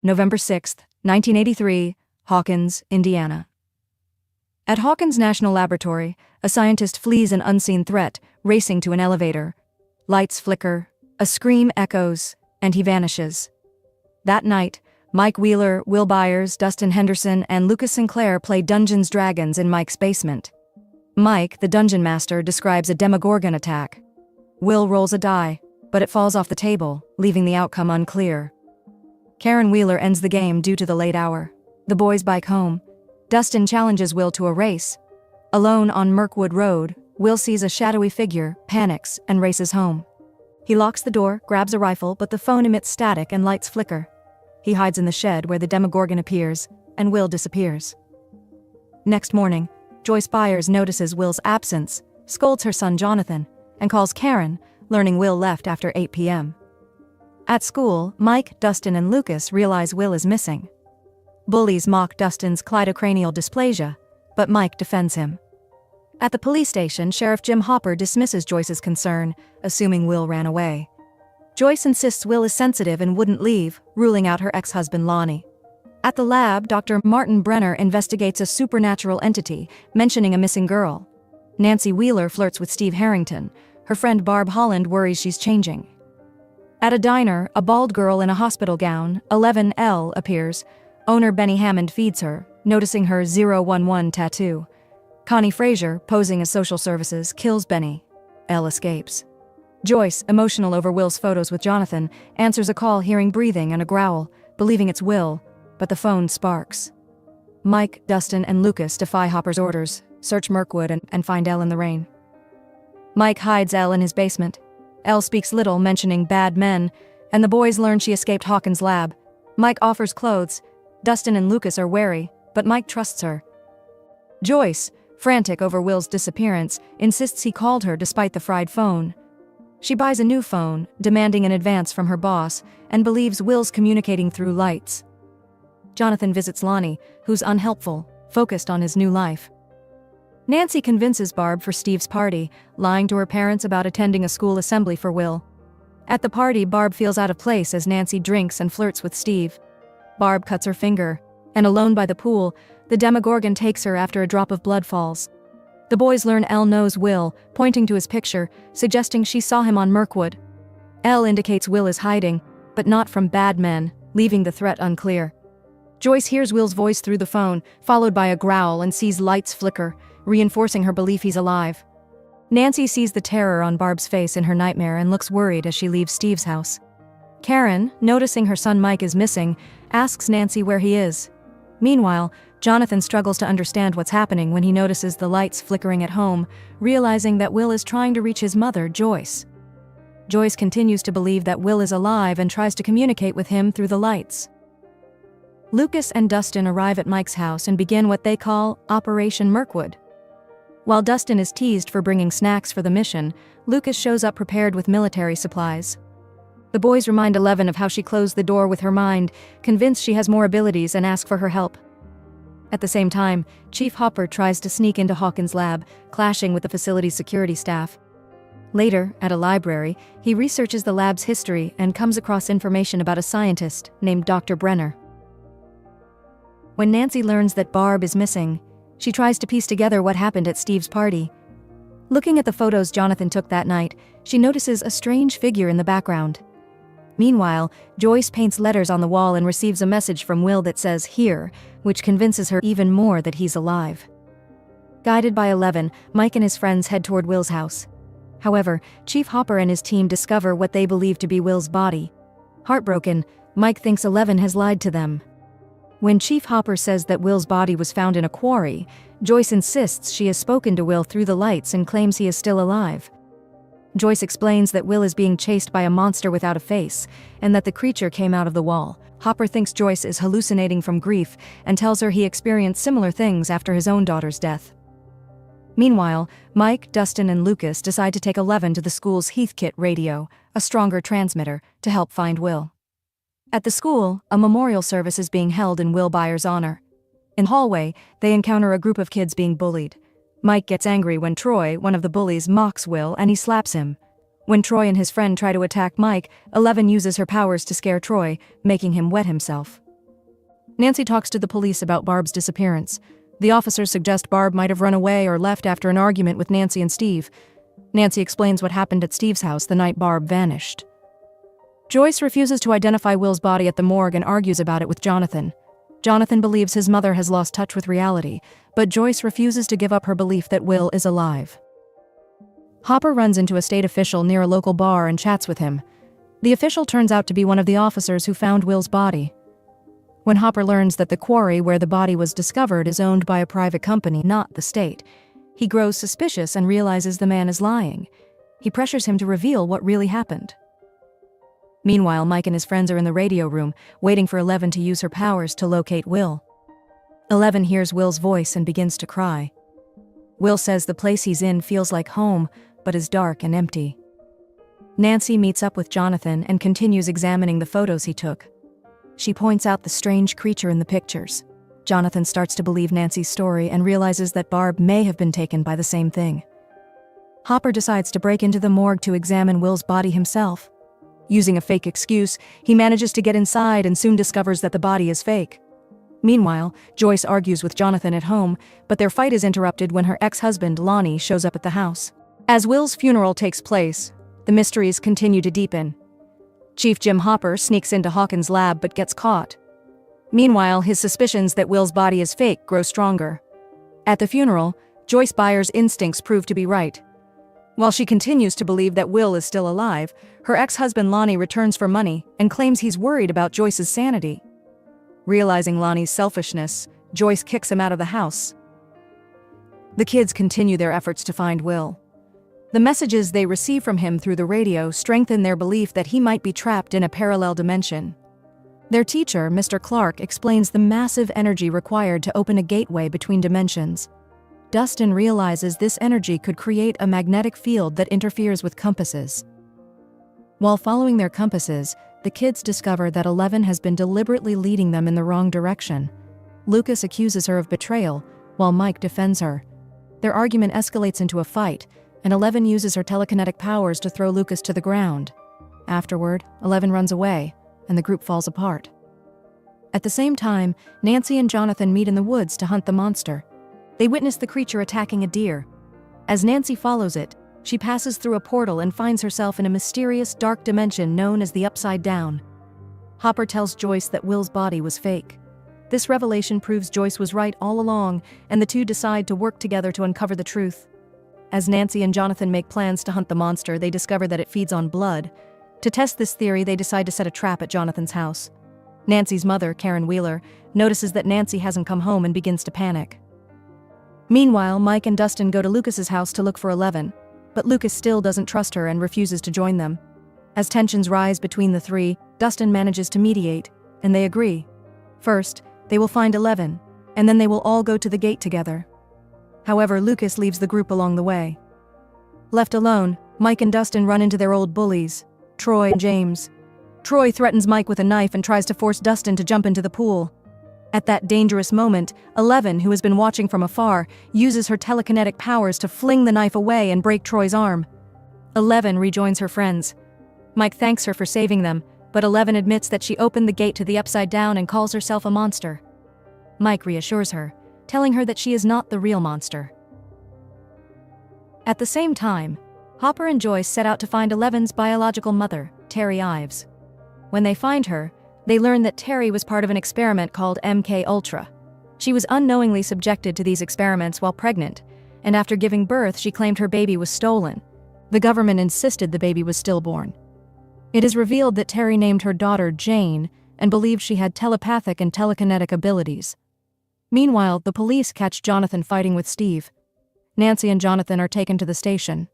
November 6, 1983, Hawkins, Indiana. At Hawkins National Laboratory, a scientist flees an unseen threat, racing to an elevator. Lights flicker, a scream echoes, and he vanishes. That night, Mike Wheeler, Will Byers, Dustin Henderson, and Lucas Sinclair play Dungeons & Dragons in Mike's basement. Mike, the dungeon master, describes a Demogorgon attack. Will rolls a die, but it falls off the table, leaving the outcome unclear. Karen Wheeler ends the game due to the late hour. The boys bike home. Dustin challenges Will to a race. Alone on Mirkwood Road, Will sees a shadowy figure, panics, and races home. He locks the door, grabs a rifle, but the phone emits static and lights flicker. He hides in the shed where the Demogorgon appears, and Will disappears. Next morning, Joyce Byers notices Will's absence, scolds her son Jonathan, and calls Karen, learning Will left after 8 p.m. At school, Mike, Dustin, and Lucas realize Will is missing. Bullies mock Dustin's cleidocranial dysplasia, but Mike defends him. At the police station, Sheriff Jim Hopper dismisses Joyce's concern, assuming Will ran away. Joyce insists Will is sensitive and wouldn't leave, ruling out her ex-husband Lonnie. At the lab, Dr. Martin Brenner investigates a supernatural entity, mentioning a missing girl. Nancy Wheeler flirts with Steve Harrington. Her friend Barb Holland worries she's changing. At a diner, a bald girl in a hospital gown, 11L, appears. Owner Benny Hammond feeds her, noticing her 011 tattoo. Connie Frazier, posing as social services, kills Benny. Elle escapes. Joyce, emotional over Will's photos with Jonathan, answers a call hearing breathing and a growl, believing it's Will, but the phone sparks. Mike, Dustin, and Lucas defy Hopper's orders, search Mirkwood and find Elle in the rain. Mike hides Elle in his basement. Elle speaks little, mentioning bad men, and the boys learn she escaped Hawkins Lab. Mike offers clothes. Dustin and Lucas are wary, but Mike trusts her. Joyce, frantic over Will's disappearance, insists he called her despite the fried phone. She buys a new phone, demanding an advance from her boss, and believes Will's communicating through lights. Jonathan visits Lonnie, who's unhelpful, focused on his new life. Nancy convinces Barb for Steve's party, lying to her parents about attending a school assembly for Will. At the party, Barb feels out of place as Nancy drinks and flirts with Steve. Barb cuts her finger, and alone by the pool, the Demogorgon takes her after a drop of blood falls. The boys learn Elle knows Will, pointing to his picture, suggesting she saw him on Mirkwood. Elle indicates Will is hiding, but not from bad men, leaving the threat unclear. Joyce hears Will's voice through the phone, followed by a growl, and sees lights flicker, reinforcing her belief he's alive. Nancy sees the terror on Barb's face in her nightmare and looks worried as she leaves Steve's house. Karen, noticing her son Mike is missing, asks Nancy where he is. Meanwhile, Jonathan struggles to understand what's happening when he notices the lights flickering at home, realizing that Will is trying to reach his mother, Joyce. Joyce continues to believe that Will is alive and tries to communicate with him through the lights. Lucas and Dustin arrive at Mike's house and begin what they call Operation Mirkwood. While Dustin is teased for bringing snacks for the mission, Lucas shows up prepared with military supplies. The boys remind Eleven of how she closed the door with her mind, convinced she has more abilities, and ask for her help. At the same time, Chief Hopper tries to sneak into Hawkins Lab, clashing with the facility's security staff. Later, at a library, he researches the lab's history and comes across information about a scientist named Dr. Brenner. When Nancy learns that Barb is missing, she tries to piece together what happened at Steve's party. Looking at the photos Jonathan took that night, she notices a strange figure in the background. Meanwhile, Joyce paints letters on the wall and receives a message from Will that says "here," which convinces her even more that he's alive. Guided by Eleven, Mike and his friends head toward Will's house. However, Chief Hopper and his team discover what they believe to be Will's body. Heartbroken, Mike thinks Eleven has lied to them. When Chief Hopper says that Will's body was found in a quarry, Joyce insists she has spoken to Will through the lights and claims he is still alive. Joyce explains that Will is being chased by a monster without a face, and that the creature came out of the wall. Hopper thinks Joyce is hallucinating from grief and tells her he experienced similar things after his own daughter's death. Meanwhile, Mike, Dustin, and Lucas decide to take Eleven to the school's Heathkit radio, a stronger transmitter, to help find Will. At the school, a memorial service is being held in Will Byers' honor. In the hallway, they encounter a group of kids being bullied. Mike gets angry when Troy, one of the bullies, mocks Will and he slaps him. When Troy and his friend try to attack Mike, Eleven uses her powers to scare Troy, making him wet himself. Nancy talks to the police about Barb's disappearance. The officers suggest Barb might have run away or left after an argument with Nancy and Steve. Nancy explains what happened at Steve's house the night Barb vanished. Joyce refuses to identify Will's body at the morgue and argues about it with Jonathan. Jonathan believes his mother has lost touch with reality, but Joyce refuses to give up her belief that Will is alive. Hopper runs into a state official near a local bar and chats with him. The official turns out to be one of the officers who found Will's body. When Hopper learns that the quarry where the body was discovered is owned by a private company, not the state, he grows suspicious and realizes the man is lying. He pressures him to reveal what really happened. Meanwhile, Mike and his friends are in the radio room, waiting for Eleven to use her powers to locate Will. Eleven hears Will's voice and begins to cry. Will says the place he's in feels like home, but is dark and empty. Nancy meets up with Jonathan and continues examining the photos he took. She points out the strange creature in the pictures. Jonathan starts to believe Nancy's story and realizes that Barb may have been taken by the same thing. Hopper decides to break into the morgue to examine Will's body himself. Using a fake excuse, he manages to get inside and soon discovers that the body is fake. Meanwhile, Joyce argues with Jonathan at home, but their fight is interrupted when her ex-husband, Lonnie, shows up at the house. As Will's funeral takes place, the mysteries continue to deepen. Chief Jim Hopper sneaks into Hawkins Lab but gets caught. Meanwhile, his suspicions that Will's body is fake grow stronger. At the funeral, Joyce Byers' instincts prove to be right. While she continues to believe that Will is still alive, her ex-husband Lonnie returns for money and claims he's worried about Joyce's sanity. Realizing Lonnie's selfishness, Joyce kicks him out of the house. The kids continue their efforts to find Will. The messages they receive from him through the radio strengthen their belief that he might be trapped in a parallel dimension. Their teacher, Mr. Clark, explains the massive energy required to open a gateway between dimensions. Dustin realizes this energy could create a magnetic field that interferes with compasses. While following their compasses, the kids discover that Eleven has been deliberately leading them in the wrong direction. Lucas accuses her of betrayal, while Mike defends her. Their argument escalates into a fight, and Eleven uses her telekinetic powers to throw Lucas to the ground. Afterward, Eleven runs away, and the group falls apart. At the same time, Nancy and Jonathan meet in the woods to hunt the monster. They witness the creature attacking a deer. As Nancy follows it, she passes through a portal and finds herself in a mysterious dark dimension known as the Upside Down. Hopper tells Joyce that Will's body was fake. This revelation proves Joyce was right all along, and the two decide to work together to uncover the truth. As Nancy and Jonathan make plans to hunt the monster, they discover that it feeds on blood. To test this theory, they decide to set a trap at Jonathan's house. Nancy's mother, Karen Wheeler, notices that Nancy hasn't come home and begins to panic. Meanwhile, Mike and Dustin go to Lucas's house to look for Eleven, but Lucas still doesn't trust her and refuses to join them. As tensions rise between the three, Dustin manages to mediate, and they agree. First, they will find Eleven, and then they will all go to the gate together. However, Lucas leaves the group along the way. Left alone, Mike and Dustin run into their old bullies, Troy and James. Troy threatens Mike with a knife and tries to force Dustin to jump into the pool. At that dangerous moment, Eleven, who has been watching from afar, uses her telekinetic powers to fling the knife away and break Troy's arm. Eleven rejoins her friends. Mike thanks her for saving them, but Eleven admits that she opened the gate to the Upside Down and calls herself a monster. Mike reassures her, telling her that she is not the real monster. At the same time, Hopper and Joyce set out to find Eleven's biological mother, Terry Ives. When they find her, they learn that Terry was part of an experiment called MK Ultra. She was unknowingly subjected to these experiments while pregnant, and after giving birth, she claimed her baby was stolen. The government insisted the baby was stillborn. It is revealed that Terry named her daughter Jane and believed she had telepathic and telekinetic abilities. Meanwhile, the police catch Jonathan fighting with Steve. Nancy and Jonathan are taken to the station.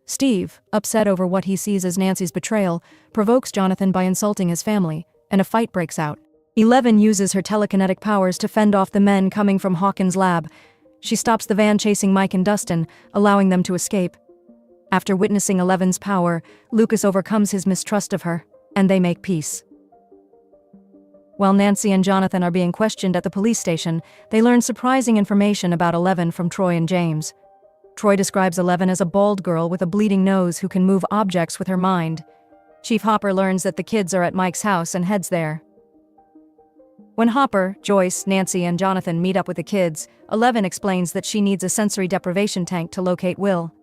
Steve, upset over what he sees as Nancy's betrayal, provokes Jonathan by insulting his family, and a fight breaks out. Eleven uses her telekinetic powers to fend off the men coming from Hawkins Lab. She stops the van chasing Mike and Dustin, allowing them to escape. After witnessing Eleven's power, Lucas overcomes his mistrust of her, and they make peace. While Nancy and Jonathan are being questioned at the police station, they learn surprising information about Eleven from Troy and James. Troy describes Eleven as a bald girl with a bleeding nose who can move objects with her mind. Chief Hopper learns that the kids are at Mike's house and heads there. When Hopper, Joyce, Nancy, and Jonathan meet up with the kids, 11 explains that she needs a sensory deprivation tank to locate Will.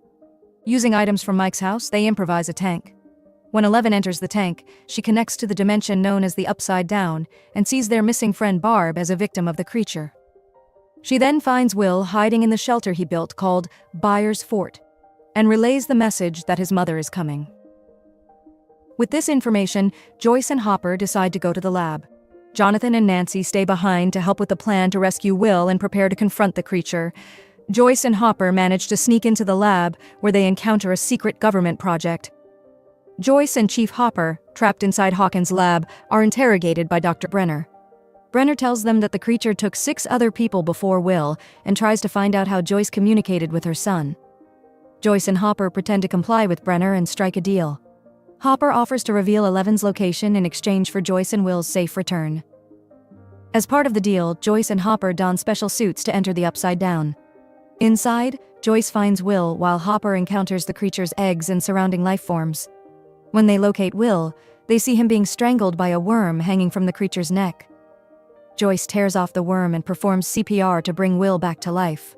Using items from Mike's house, they improvise a tank. When 11 enters the tank, she connects to the dimension known as the Upside Down and sees their missing friend Barb as a victim of the creature. She then finds Will hiding in the shelter he built called Byers Fort and relays the message that his mother is coming. With this information, Joyce and Hopper decide to go to the lab. Jonathan and Nancy stay behind to help with the plan to rescue Will and prepare to confront the creature. Joyce and Hopper manage to sneak into the lab, where they encounter a secret government project. Joyce and Chief Hopper, trapped inside Hawkins Lab, are interrogated by Dr. Brenner. Brenner tells them that the creature took 6 other people before Will and tries to find out how Joyce communicated with her son. Joyce and Hopper pretend to comply with Brenner and strike a deal. Hopper offers to reveal 11's location in exchange for Joyce and Will's safe return. As part of the deal, Joyce and Hopper don special suits to enter the Upside Down. Inside, Joyce finds Will while Hopper encounters the creature's eggs and surrounding life forms. When they locate Will, they see him being strangled by a worm hanging from the creature's neck. Joyce tears off the worm and performs CPR to bring Will back to life.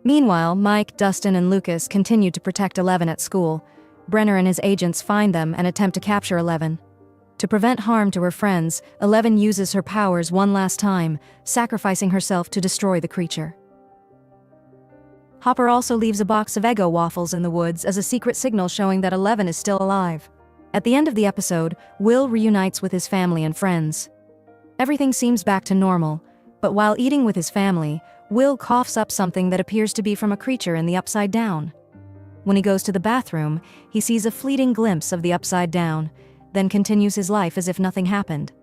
Meanwhile, Mike, Dustin, and Lucas continue to protect 11 at school. Brenner and his agents find them and attempt to capture 11. To prevent harm to her friends, 11 uses her powers one last time, sacrificing herself to destroy the creature. Hopper also leaves a box of Eggo waffles in the woods as a secret signal showing that 11 is still alive. At the end of the episode, Will reunites with his family and friends. Everything seems back to normal, but while eating with his family, Will coughs up something that appears to be from a creature in the Upside Down. When he goes to the bathroom, he sees a fleeting glimpse of the Upside Down, then continues his life as if nothing happened.